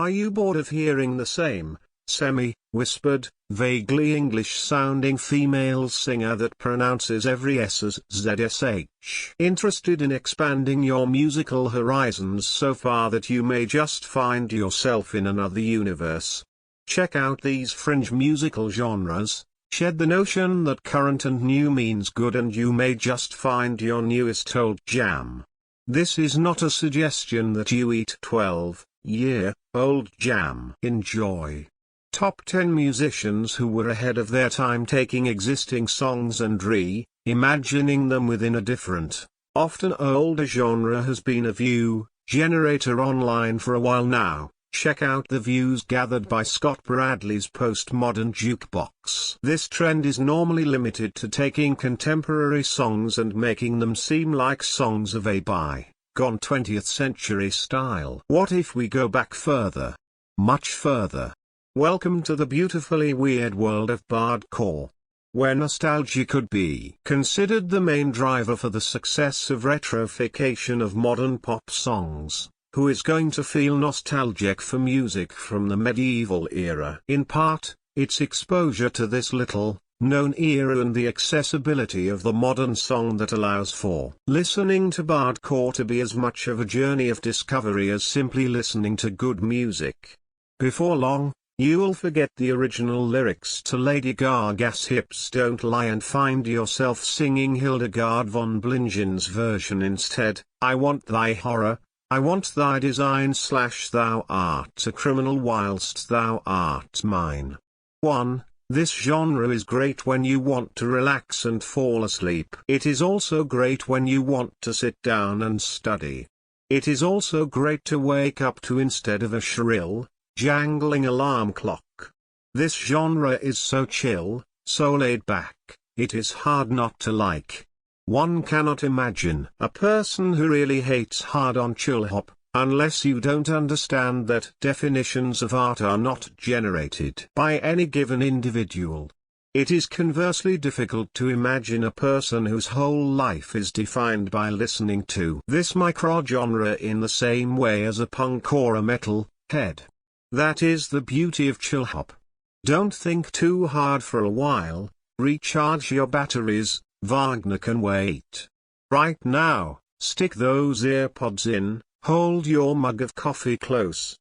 Are you bored of hearing the same, semi-whispered, vaguely English-sounding female singer that pronounces every S as ZSH? Interested in expanding your musical horizons so far that you may just find yourself in another universe? Check out these fringe musical genres, shed the notion that current and new means good, and you may just find your newest old jam. This is not a suggestion that you eat 12-year-old jam. Enjoy. Top 10 musicians who were ahead of their time, taking existing songs and re-imagining them within a different, often older genre, has been a view generator online for a while now. Check out the views gathered by Scott Bradley's Postmodern Jukebox. This trend is normally limited to taking contemporary songs and making them seem like songs of a bygone 20th century style. What if we go back further? Much further. Welcome to the beautifully weird world of bardcore, where nostalgia could be considered the main driver for the success of retrofication of modern pop songs. Who is going to feel nostalgic for music from the medieval era? In part, it's exposure to this little-known era and the accessibility of the modern song that allows for listening to bardcore to be as much of a journey of discovery as simply listening to good music. Before long, you'll forget the original lyrics to Lady Gaga's Hips Don't Lie and find yourself singing Hildegard von Blingen's version instead. I want thy horror, I want thy design / thou art a criminal whilst thou art mine. 1. This genre is great when you want to relax and fall asleep. It is also great when you want to sit down and study. It is also great to wake up to instead of a shrill, jangling alarm clock. This genre is so chill, so laid back, it is hard not to like. One cannot imagine a person who really hates hard-on chill hop, unless you don't understand that definitions of art are not generated by any given individual. It is conversely difficult to imagine a person whose whole life is defined by listening to this microgenre in the same way as a punk or a metal head. That is the beauty of chill hop. Don't think too hard for a while, recharge your batteries. Wagner can wait. Right now, stick those earpods in, hold your mug of coffee close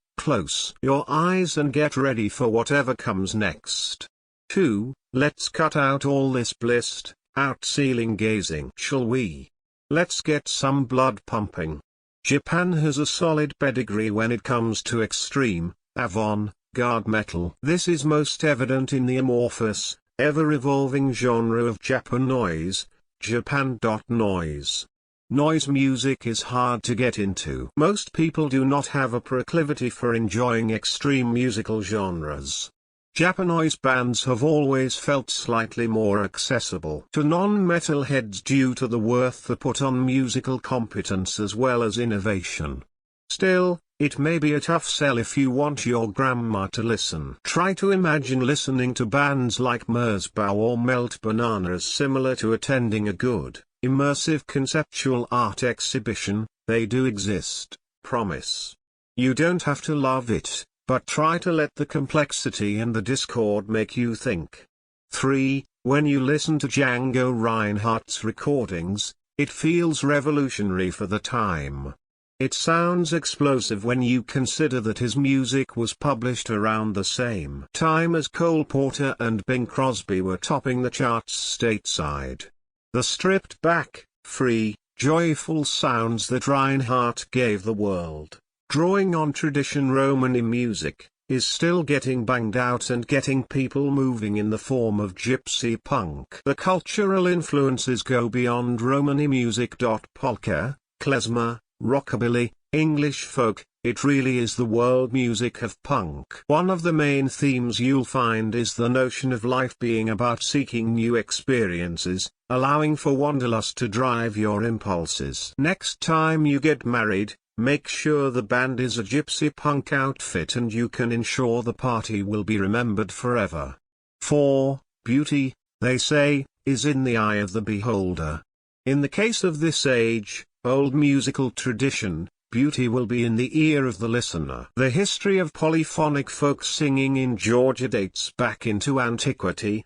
your eyes and get ready for whatever comes next. 2. Let's cut out all this blissed out ceiling gazing, shall we? Let's get some blood pumping. Japan has a solid pedigree when it comes to extreme, avant-garde metal. This is most evident in the amorphous, ever-evolving genre of Japanoise, Japan.noise. Noise music is hard to get into. Most people do not have a proclivity for enjoying extreme musical genres. Japanoise bands have always felt slightly more accessible to non-metal heads due to the worth they put on musical competence as well as innovation. Still, it may be a tough sell if you want your grandma to listen. Try to imagine listening to bands like Merzbow or Melt Banana as similar to attending a good, immersive conceptual art exhibition. They do exist, promise. You don't have to love it, but try to let the complexity and the discord make you think. 3. When you listen to Django Reinhardt's recordings, it feels revolutionary for the time. It sounds explosive when you consider that his music was published around the same time as Cole Porter and Bing Crosby were topping the charts stateside. The stripped-back, free, joyful sounds that Reinhardt gave the world, drawing on tradition Romani music, is still getting banged out and getting people moving in the form of gypsy punk. The cultural influences go beyond Romani music. Polka, klezmer, rockabilly, English folk, it really is the world music of punk. One of the main themes you'll find is the notion of life being about seeking new experiences, allowing for wanderlust to drive your impulses. Next time you get married, make sure the band is a gypsy punk outfit and you can ensure the party will be remembered forever. 4. Beauty, they say, is in the eye of the beholder. In the case of this age, old musical tradition, beauty will be in the ear of the listener. The history of polyphonic folk singing in Georgia dates back into antiquity,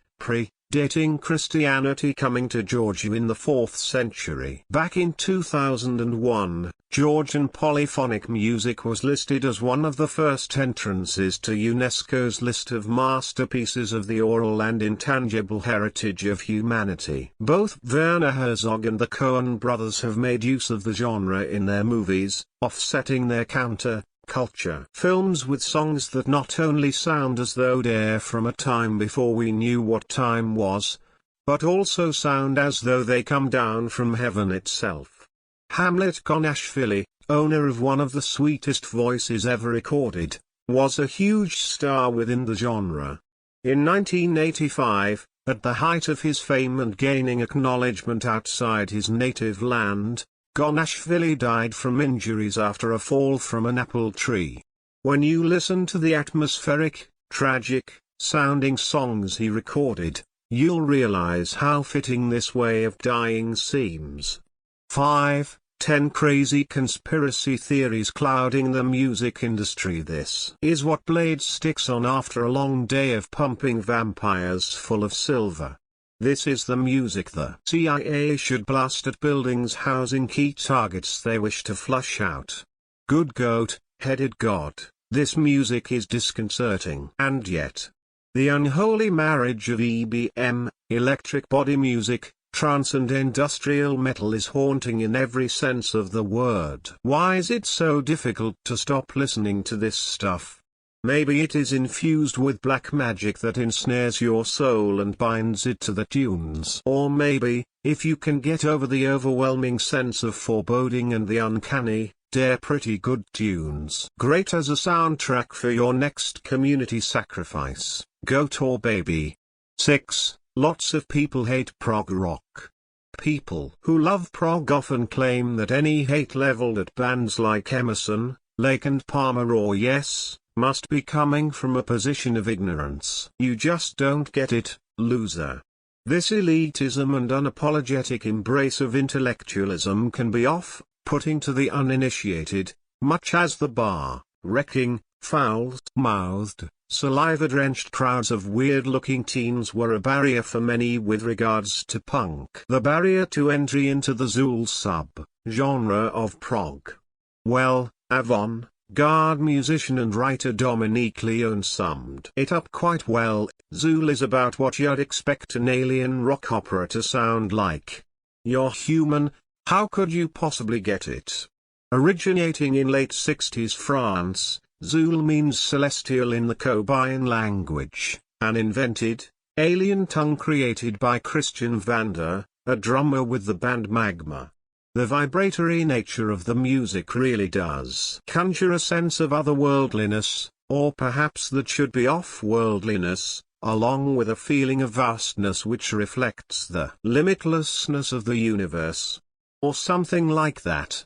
dating Christianity coming to Georgia in the 4th century. Back in 2001, Georgian polyphonic music was listed as one of the first entrances to UNESCO's list of masterpieces of the oral and intangible heritage of humanity. Both Werner Herzog and the Coen brothers have made use of the genre in their movies, offsetting their counter-culture films with songs that not only sound as though they're from a time before we knew what time was, but also sound as though they come down from heaven itself. Hamlet Konashvili, owner of one of the sweetest voices ever recorded, was a huge star within the genre. In 1985, at the height of his fame and gaining acknowledgement outside his native land, Konashvili died from injuries after a fall from an apple tree. When you listen to the atmospheric, tragic-sounding songs he recorded, you'll realize how fitting this way of dying seems. 5. 10 Crazy Conspiracy Theories Clouding the Music Industry. This is what Blade sticks on after a long day of pumping vampires full of silver. This is the music the CIA should blast at buildings housing key targets they wish to flush out. Good goat-headed God, this music is disconcerting. And yet, the unholy marriage of EBM, electric body music, trance and industrial metal is haunting in every sense of the word. Why is it so difficult to stop listening to this stuff? Maybe it is infused with black magic that ensnares your soul and binds it to the tunes. Or maybe, if you can get over the overwhelming sense of foreboding and the uncanny, they're pretty good tunes. Great as a soundtrack for your next community sacrifice, goat or baby. 6. Lots of people hate prog rock. People who love prog often claim that any hate leveled at bands like Emerson, Lake and Palmer or Yes, must be coming from a position of ignorance. You just don't get it, loser. This elitism and unapologetic embrace of intellectualism can be off-putting to the uninitiated, much as the bar-wrecking, foul-mouthed, saliva-drenched crowds of weird-looking teens were a barrier for many with regards to punk. The barrier to entry into the Zool sub-genre of prog. Well, avant-garde musician and writer Dominique Leone summed it up quite well. Zool is about what you'd expect an alien rock opera to sound like. You're human, how could you possibly get it? Originating in late 60s France, Zool means celestial in the Kobayan language, an invented, alien tongue created by Christian Vander, a drummer with the band Magma. The vibratory nature of the music really does conjure a sense of otherworldliness, or perhaps that should be off-worldliness, along with a feeling of vastness which reflects the limitlessness of the universe. Or something like that.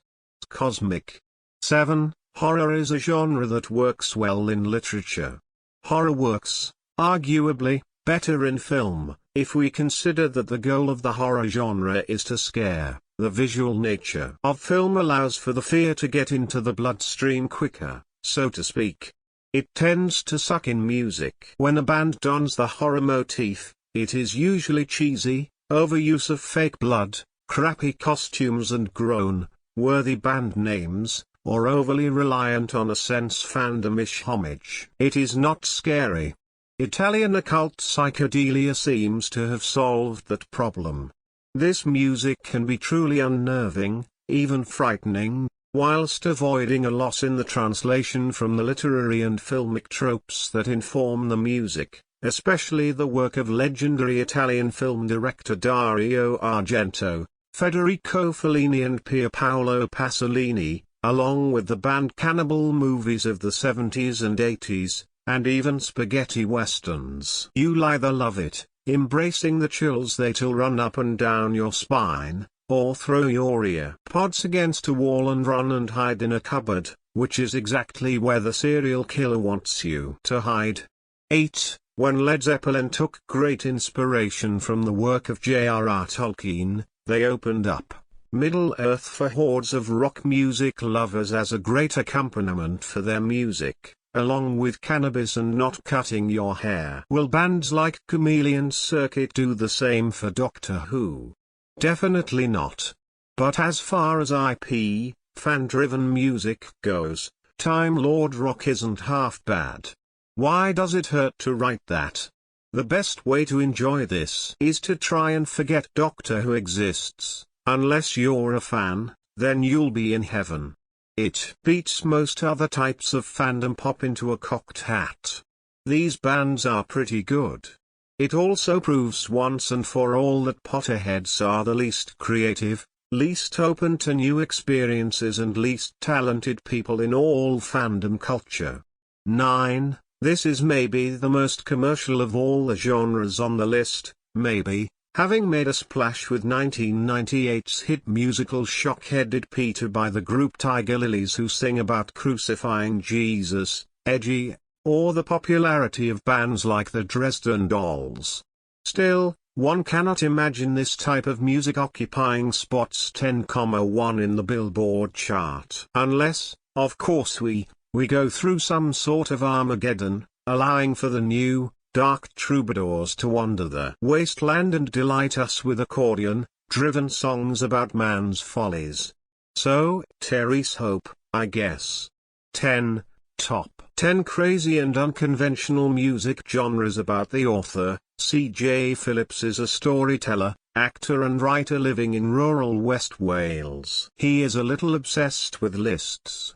Cosmic. 7. Horror is a genre that works well in literature. Horror works, arguably, better in film, if we consider that the goal of the horror genre is to scare. The visual nature of film allows for the fear to get into the bloodstream quicker, so to speak. It tends to suck in music. When a band dons the horror motif, it is usually cheesy, overuse of fake blood, crappy costumes and groan-worthy band names, or overly reliant on a sense fandom-ish homage. It is not scary. Italian occult psychedelia seems to have solved that problem. This music can be truly unnerving, even frightening, whilst avoiding a loss in the translation from the literary and filmic tropes that inform the music, especially the work of legendary Italian film director Dario Argento, Federico Fellini and Pier Paolo Pasolini, along with the band Cannibal movies of the 70s and 80s, and even spaghetti westerns. You'll either love it, embracing the chills that'll run up and down your spine, or throw your ear pods against a wall and run and hide in a cupboard, which is exactly where the serial killer wants you to hide. 8. When Led Zeppelin took great inspiration from the work of J.R.R. Tolkien, they opened up Middle-earth for hordes of rock music lovers as a great accompaniment for their music, along with cannabis and not cutting your hair. Will bands like Chameleon Circuit do the same for Doctor Who? Definitely not. But as far as IP, fan-driven music goes, Time Lord Rock isn't half bad. Why does it hurt to write that? The best way to enjoy this is to try and forget Doctor Who exists. Unless you're a fan, then you'll be in heaven. It beats most other types of fandom pop into a cocked hat. These bands are pretty good. It also proves once and for all that Potterheads are the least creative, least open to new experiences and least talented people in all fandom culture. 9. This is maybe the most commercial of all the genres on the list, maybe, having made a splash with 1998's hit musical Shock-Headed Peter by the group Tiger Lilies, who sing about crucifying Jesus, edgy, or the popularity of bands like the Dresden Dolls. Still, one cannot imagine this type of music occupying spots 10,1 in the Billboard chart. Unless, of course we go through some sort of Armageddon, allowing for the new, dark troubadours to wander the wasteland and delight us with accordion-driven songs about man's follies. So, Terry's hope, I guess. 10. Top 10 crazy and unconventional music genres about the author. C.J. Phillips is a storyteller, actor and writer living in rural West Wales. He is a little obsessed with lists.